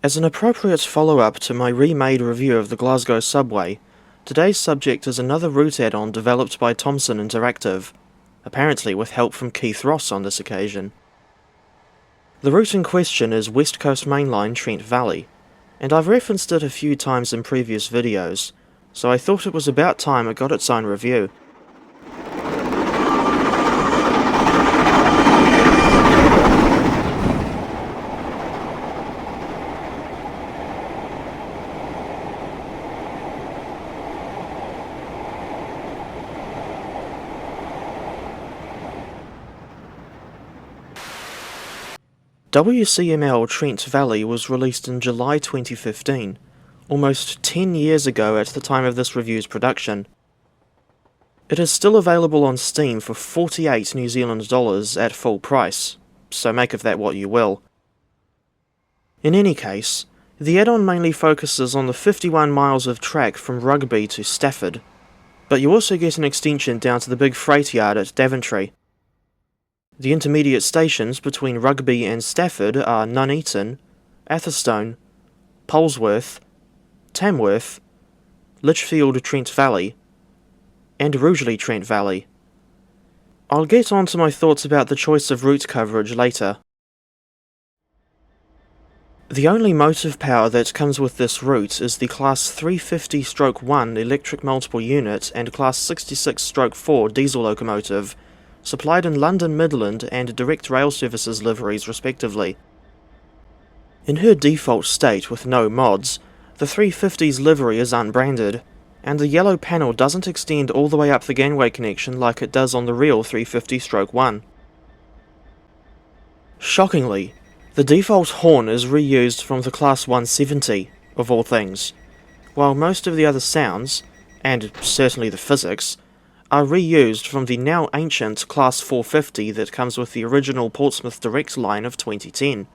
As an appropriate follow-up to my remade review of the Glasgow subway, today's subject is another route add-on developed by Thomson Interactive, apparently with help from Keith Ross on this occasion. The route in question is West Coast Mainline Trent Valley, and I've referenced it a few times in previous videos, so I thought it was about time it got its own review. WCML Trent Valley was released in July 2015, almost 10 years ago at the time of this review's production. It is still available on Steam for 48 New Zealand dollars at full price, so make of that what you will. In any case, the add-on mainly focuses on the 51 miles of track from Rugby to Stafford, but you also get an extension down to the big freight yard at Daventry. The intermediate stations between Rugby and Stafford are Nuneaton, Atherstone, Polesworth, Tamworth, Lichfield Trent Valley, and Rugeley Trent Valley. I'll get on to my thoughts about the choice of route coverage later. The only motive power that comes with this route is the Class 350/1 electric multiple unit and Class 66/4 diesel locomotive, supplied in London Midland and Direct Rail Services liveries respectively. In her default state with no mods, the 350's livery is unbranded, and the yellow panel doesn't extend all the way up the gangway connection like it does on the real 350/1. Shockingly, the default horn is reused from the Class 170, of all things, while most of the other sounds, and certainly the physics, are reused from the now ancient Class 450 that comes with the original Portsmouth Direct line of 2010.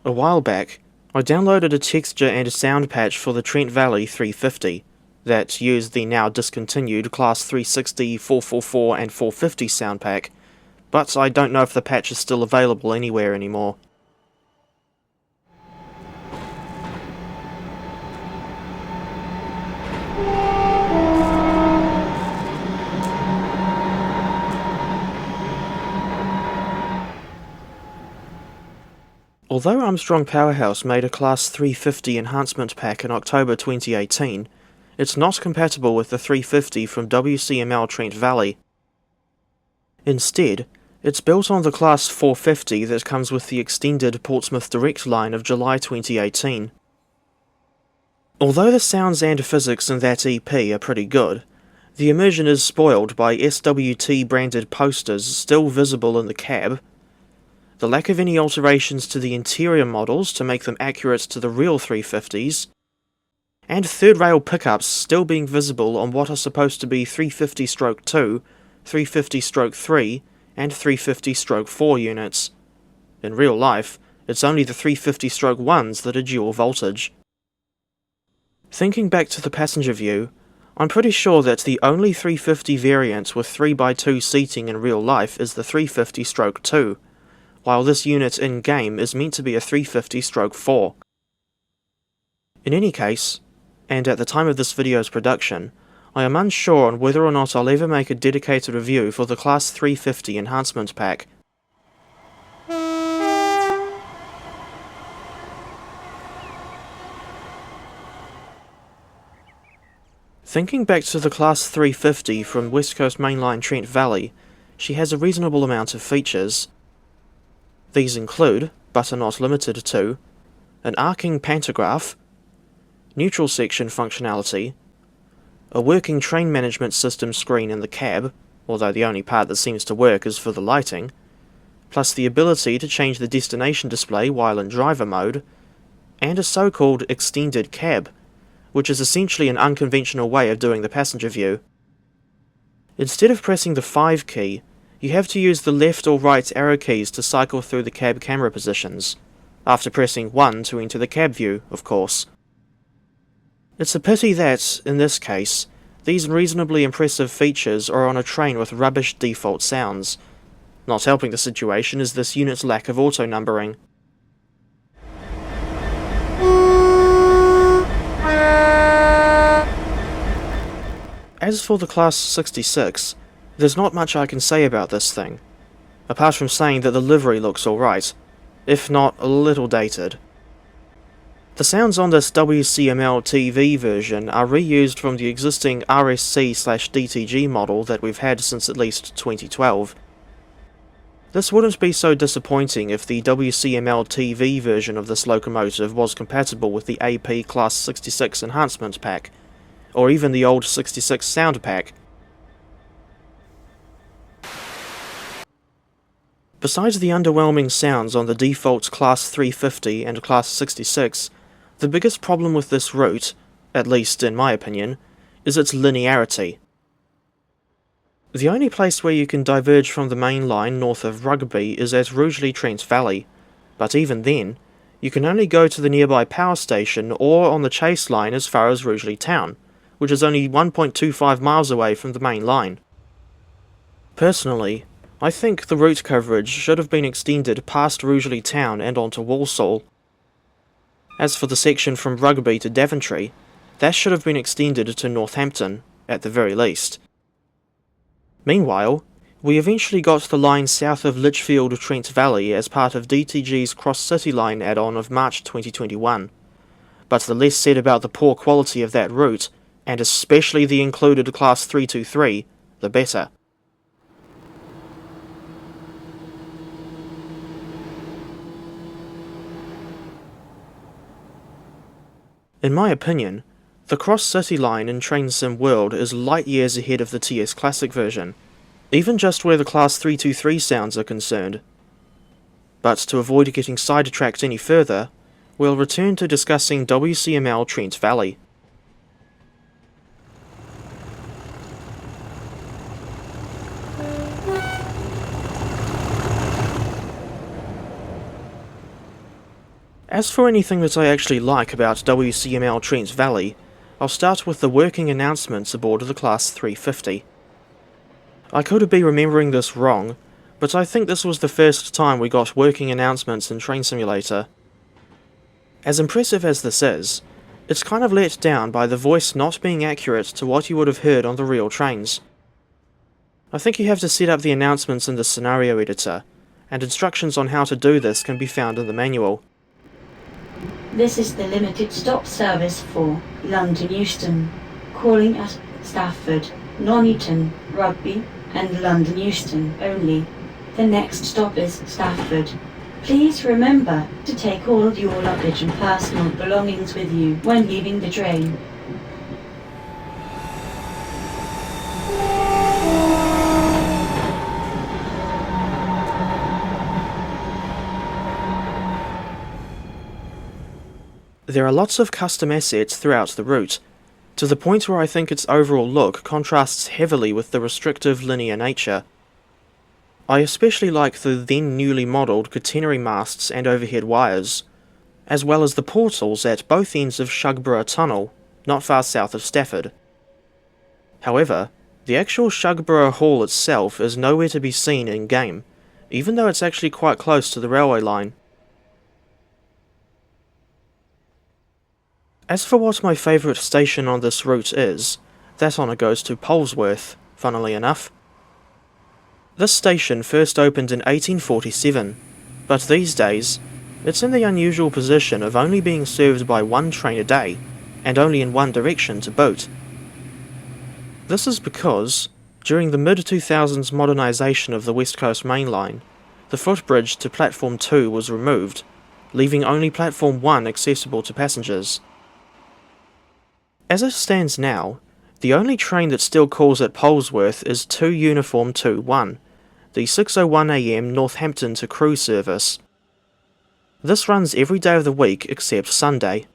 A while back, I downloaded a texture and sound patch for the Trent Valley 350 that used the now discontinued Class 360, 444 and 450 sound pack, but I don't know if the patch is still available anywhere anymore. Although Armstrong Powerhouse made a Class 350 enhancement pack in October 2018, it's not compatible with the 350 from WCML Trent Valley. Instead, it's built on the Class 450 that comes with the extended Portsmouth Direct line of July 2018. Although the sounds and physics in that EP are pretty good, the immersion is spoiled by SWT branded posters still visible in the cab, the lack of any alterations to the interior models to make them accurate to the real 350s, and third rail pickups still being visible on what are supposed to be 350/2, 350/3, and 350/4 units. In real life, it's only the 350/1s that are dual voltage. Thinking back to the passenger view, I'm pretty sure that the only 350 variant with 3x2 seating in real life is the 350/2. While this unit in-game is meant to be a 350/4. In any case, and at the time of this video's production, I am unsure on whether or not I'll ever make a dedicated review for the Class 350 enhancement pack. Thinking back to the Class 350 from West Coast Mainline Trent Valley, she has a reasonable amount of features. These include, but are not limited to, an arcing pantograph, neutral section functionality, a working train management system screen in the cab, although the only part that seems to work is for the lighting, plus the ability to change the destination display while in driver mode, and a so-called extended cab, which is essentially an unconventional way of doing the passenger view. Instead of pressing the 5 key, you have to use the left or right arrow keys to cycle through the cab camera positions, after pressing 1 to enter the cab view, of course. It's a pity that, in this case, these reasonably impressive features are on a train with rubbish default sounds. Not helping the situation is this unit's lack of auto-numbering. As for the Class 66, there's not much I can say about this thing, apart from saying that the livery looks alright, if not a little dated. The sounds on this WCML TV version are reused from the existing RSC/DTG model that we've had since at least 2012. This wouldn't be so disappointing if the WCML TV version of this locomotive was compatible with the AP Class 66 Enhancement Pack, or even the old 66 Sound Pack. Besides the underwhelming sounds on the default Class 350 and Class 66, the biggest problem with this route, at least in my opinion, is its linearity. The only place where you can diverge from the main line north of Rugby is at Rugeley Trent Valley, but even then, you can only go to the nearby power station or on the chase line as far as Rugeley Town, which is only 1.25 miles away from the main line. Personally, I think the route coverage should have been extended past Rugeley Town and onto Walsall. As for the section from Rugby to Daventry, that should have been extended to Northampton, at the very least. Meanwhile, we eventually got the line south of Lichfield Trent Valley as part of DTG's Cross City Line add-on of March 2021, but the less said about the poor quality of that route, and especially the included Class 323, the better. In my opinion, the Cross City line in Train Sim World is light years ahead of the TS Classic version, even just where the Class 323 sounds are concerned. But to avoid getting sidetracked any further, we'll return to discussing WCML Trent Valley. As for anything that I actually like about WCML Trent Valley, I'll start with the working announcements aboard the Class 350. I could be remembering this wrong, but I think this was the first time we got working announcements in Train Simulator. As impressive as this is, it's kind of let down by the voice not being accurate to what you would have heard on the real trains. I think you have to set up the announcements in the scenario editor, and instructions on how to do this can be found in the manual. This is the limited stop service for London Euston, calling at Stafford, Nuneaton, Rugby and London Euston only. The next stop is Stafford. Please remember to take all of your luggage and personal belongings with you when leaving the train. There are lots of custom assets throughout the route, to the point where I think its overall look contrasts heavily with the restrictive linear nature. I especially like the then newly modelled catenary masts and overhead wires, as well as the portals at both ends of Shugborough Tunnel, not far south of Stafford. However, the actual Shugborough Hall itself is nowhere to be seen in-game, even though it's actually quite close to the railway line. As for what my favourite station on this route is, that honour goes to Polesworth, funnily enough. This station first opened in 1847, but these days, it's in the unusual position of only being served by one train a day, and only in one direction to boot. This is because, during the mid-2000s modernisation of the West Coast Main Line, the footbridge to Platform 2 was removed, leaving only Platform 1 accessible to passengers. As it stands now, the only train that still calls at Polesworth is 2 Uniform 2-1, the 6:01 AM Northampton to Crewe service. This runs every day of the week except Sunday.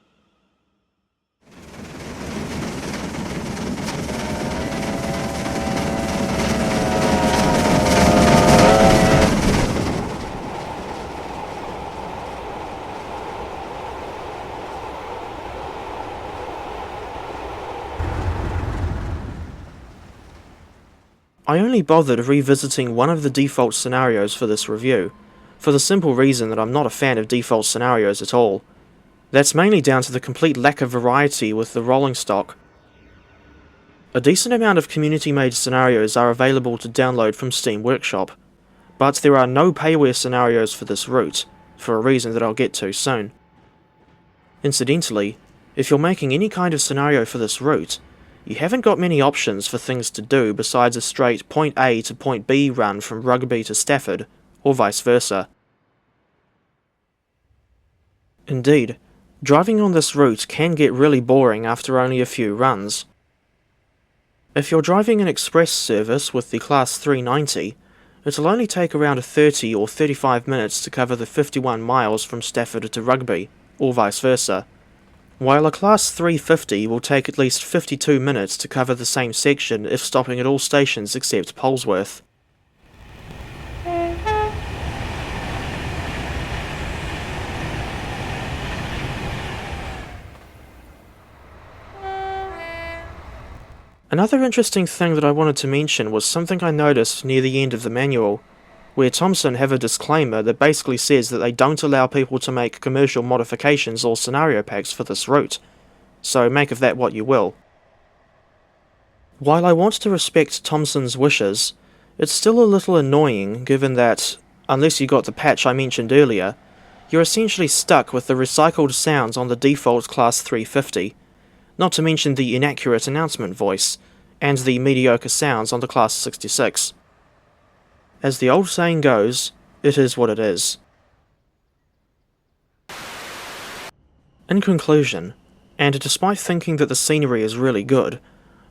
I only bothered revisiting one of the default scenarios for this review, for the simple reason that I'm not a fan of default scenarios at all. That's mainly down to the complete lack of variety with the rolling stock. A decent amount of community-made scenarios are available to download from Steam Workshop, but there are no payware scenarios for this route, for a reason that I'll get to soon. Incidentally, if you're making any kind of scenario for this route, you haven't got many options for things to do besides a straight point A to point B run from Rugby to Stafford, or vice versa. Indeed, driving on this route can get really boring after only a few runs. If you're driving an express service with the Class 390, it'll only take around 30 or 35 minutes to cover the 51 miles from Stafford to Rugby, or vice versa, while a Class 350 will take at least 52 minutes to cover the same section if stopping at all stations except Polesworth. Another interesting thing that I wanted to mention was something I noticed near the end of the manual, where Thomson have a disclaimer that basically says that they don't allow people to make commercial modifications or scenario packs for this route, so make of that what you will. While I want to respect Thomson's wishes, it's still a little annoying given that, unless you got the patch I mentioned earlier, you're essentially stuck with the recycled sounds on the default Class 350, not to mention the inaccurate announcement voice, and the mediocre sounds on the Class 66. As the old saying goes, it is what it is. In conclusion, and despite thinking that the scenery is really good,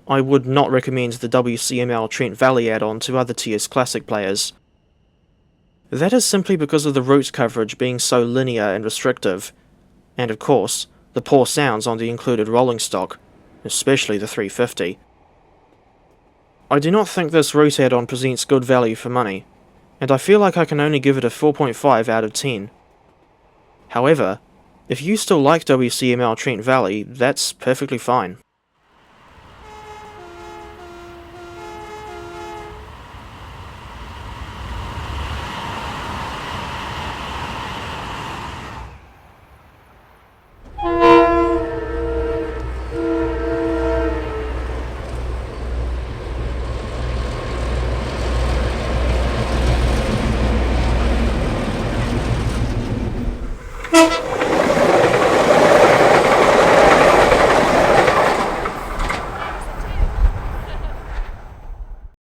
I would not recommend the WCML Trent Valley add-on to other TS Classic players. That is simply because of the route coverage being so linear and restrictive, and of course, the poor sounds on the included rolling stock, especially the 350. I do not think this route add-on presents good value for money, and I feel like I can only give it a 4.5 out of 10. However, if you still like WCML Trent Valley, that's perfectly fine.